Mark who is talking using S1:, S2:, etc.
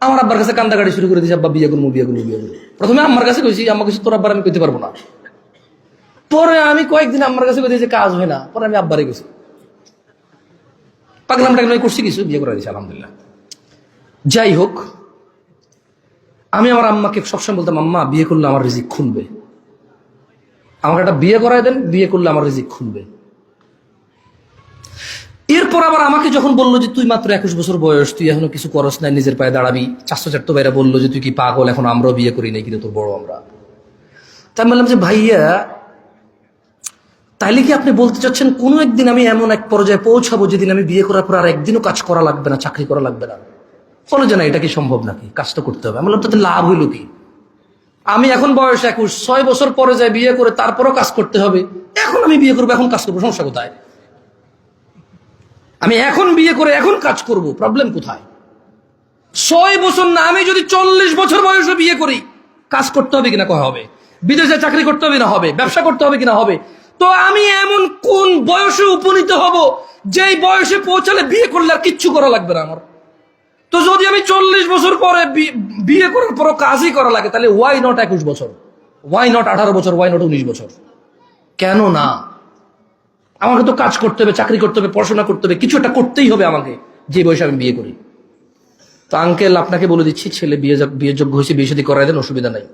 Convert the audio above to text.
S1: আমার আব্বার কাছে কান্দাকাটি শুরু করে দিয়েছে, আব্বা বিয়ে করবো বিয়ে করবো বিয়ে করবো। প্রথমে আম্মার কাছে কইছি, আম্মা কাছে তোর আব্বার আমি কইতে পারবো না। পরে আমি কয়েকদিন আম্মার কাছে কইতে কাজ হয় না, পরে আমি আব্বারে গেছি, পাগলাম টাগলাম করছি, কিছু বিয়ে করে দিয়েছি আলহামদুলিল্লাহ। যাই হোক, আমি আমার আম্মাকে সবসময় বলতাম, আম্মা বিয়ে করলে আমার রিজিক খুলবে, আমাকে একটা বিয়ে করায় দেন, বিয়ে করলে আমার রিজিক খুলবে। এরপর আবার আমাকে যখন বললো যে তুই মাত্র 21 বছর বয়স, তুই এখনো কিছু করস নাই, নিজের পায়ে দাঁড়াবি, চারশো চারটো বাইরে বললো যে তুই কি পাগল, এখন আমরাও বিয়ে করি নাই, কিন্তু তোর বড় আমরা। তাই বললাম যে ভাইয়া, তাইলে কি আপনি বলতে চাচ্ছেন কোনো একদিন আমি এমন এক পর্যায়ে পৌঁছাবো যেদিন আমি বিয়ে করার পর আর একদিনও কাজ করা লাগবে না, চাকরি করা লাগবে না? বলে যে না, এটা কি সম্ভব নাকি, কাজ তো করতে হবে। আমি বললাম তাতে লাভ হইল কি? আমি এখন বয়স 21, 6 বছর পরে যাই বিয়ে করে, তারপরও কাজ করতে হবে। এখন আমি বিয়ে করবো, এখন কাজ করবো, সমস্যা কোথায়? আমি এখন বিয়ে করে এখন কাজ করব, প্রবলেম কোথায়? 6 বছর না, আমি যদি 40 বছর বয়সে বিয়ে করি, কাজ করতে হবে কিনা কয় হবে, বিদেশে চাকরি করতে হবে না হবে, ব্যবসা করতে হবে কিনা হবে। তো আমি এমন কোন বয়সে উপনীত হব যেই বয়সে পৌঁছালে বিয়ে করলে আর কিচ্ছু করা লাগবে না আমার? তো যদি আমি 40 বছর পরে বিয়ে করার পরও কাজই করা লাগে, তাহলে ওয়াই নট 21 বছর, ওয়াই নট 18 বছর, ওয়াই নট 19 বছর? কেন না? আমাকে তো কাজ করতে হবে, চাকরি করতে হবে, পড়াশোনা করতে হবে, কিছু একটা করতেই হবে আমাকে, যে বয়সে আমি বিয়ে করি। তো আঙ্কেল, আপনাকে বলে দিচ্ছি, ছেলে বিয়ে যোগ্য হয়েছে, বিয়ে শাদী করাই দেন, অসুবিধা নাই।